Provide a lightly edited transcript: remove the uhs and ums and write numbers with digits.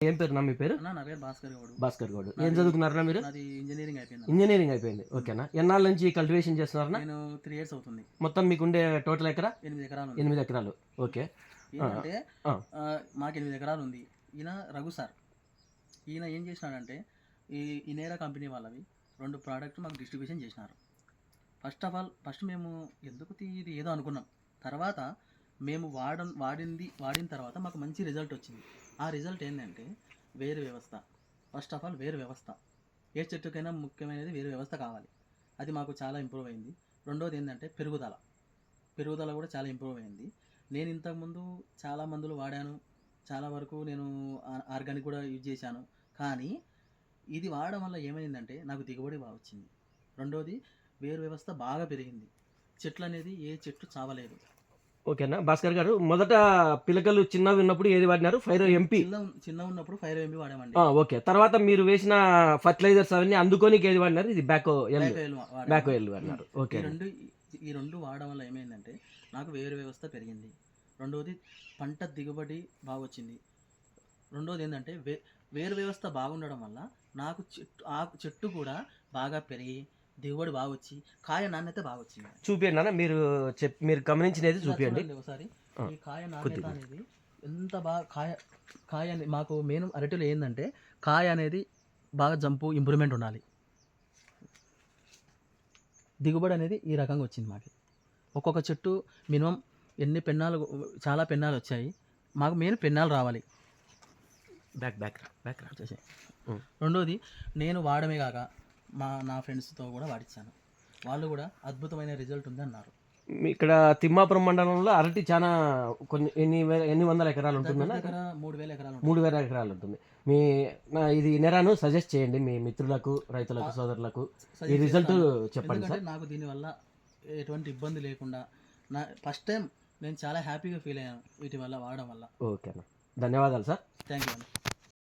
ఏం పేరు నా మీ పేరు? నా పేరు భాస్కర్ గౌడ్. భాస్కర్ గౌడ్. ఏం చదువుకున్నారా మీరు? నాది ఇంజనీరింగ్ అయిపోయింది. ఇంజనీరింగ్ అయిపోయింది. ఓకేనా. ఎన్నాళ్ళ నుంచి కల్టివేషన్ చేస్తున్నారా? నేను 3 years అవుతుంది. మొత్తం మీకుండే టోటల్ ఎకరా? 8 ఎకరాలు. 8 ఎకరాలు. ఓకే. ఏంటంటే మాకు 8 ఎకరాలు ఉంది. ఈయన రఘు సార్, ఈయన ఏం చేసినాడంటే ఈ ఇనేరా కంపెనీ వాళ్ళవి 2 ప్రోడక్ట్ మాకు డిస్ట్రిబ్యూషన్ చేసినారు. ఫస్ట్ మేము ఎందుకు ఇది ఏదో అనుకున్నాం. తర్వాత మేము వాడిన తర్వాత మాకు మంచి రిజల్ట్ వచ్చింది. ఆ రిజల్ట్ ఏంటంటే వేరు వ్యవస్థ. ఫస్ట్ ఆఫ్ ఆల్ వేరు వ్యవస్థ, ఏ చెట్టుకైనా ముఖ్యమైనది వేరు వ్యవస్థ కావాలి. అది మాకు చాలా ఇంప్రూవ్ అయింది. రెండోది ఏంటంటే పెరుగుదల కూడా చాలా ఇంప్రూవ్ అయింది. నేను ఇంతకుముందు చాలా మందులు వాడాను, చాలా వరకు నేను ఆర్గానిక్ కూడా యూజ్ చేశాను. కానీ ఇది వాడడం వల్ల ఏమైందంటే నాకు దిగుబడి బాగా వచ్చింది. రెండోది వేరు వ్యవస్థ బాగా పెరిగింది. చెట్లు అనేది ఏ చెట్టు చావలేదు. ఓకేనా భాస్కర్ గారు, మొదట పిలకలు చిన్నవి ఉన్నప్పుడు ఏది వాడినారు? ఫైరో ఎంపీ. చిన్న ఉన్నప్పుడు ఫైరో ఎంపీ వాడామండి. ఓకే. తర్వాత మీరు వేసిన ఫర్టిలైజర్స్ అవన్నీ అందుకోనికి ఏది వాడినారు? ఇది బ్యాకో ఎల్ వాడినారు. ఓకే. ఈ రెండు వాడడం వల్ల ఏమైందంటే నాకు వేరు వ్యవస్థ పెరిగింది. రెండోది పంట దిగుబడి బాగా వచ్చింది. రెండోది ఏంటంటే వేరు వ్యవస్థ బాగుండడం వల్ల నాకు చెట్టు కూడా బాగా పెరిగి దిగుబడి బాగా వచ్చి కాయ నాణ్యత బాగా వచ్చింది. చూపించండి అన్న, మీరు గమనించినది చూపించండి ఒకసారి. ఈ కాయ నాణ్యత అనేది ఎంత బాగా కాయ మాకు మెయిన్ అరటిలో ఏంటంటే కాయ అనేది బాగా జంపు ఇంప్రూవ్మెంట్ ఉండాలి. దిగుబడి అనేది ఈ రకంగా వచ్చింది మాకు. ఒక్కొక్క చెట్టు మినిమం చాలా పెన్నాలు వచ్చాయి. మాకు మెయిన్ పెన్నాలు రావాలి. బ్యాక్ వచ్చేసి రెండోది నేను వాడమే కాక నా ఫ్రెండ్స్తో కూడా వాడించాను. వాళ్ళు కూడా అద్భుతమైన రిజల్ట్ ఉంది అన్నారు. ఇక్కడ తిమ్మాపురం మండలంలో అరటి చాలా ఎన్ని వందల ఎకరాలు ఉంటుంది? 3,000 ఎకరాలు. 3,000 ఎకరాలు ఉంటుంది. ఇది నెరాను సజెస్ట్ చేయండి మీ మిత్రులకు, రైతులకు, సోదరులకు. ఈ రిజల్ట్ చెప్పండి సార్. నాకు దీనివల్ల ఎటువంటి ఇబ్బంది లేకుండా ఫస్ట్ టైం నేను చాలా హ్యాపీగా ఫీల్ అయ్యాను వీటి వల్ల వాడడం వల్ల. ఓకేనా, ధన్యవాదాలు సార్. Thank you.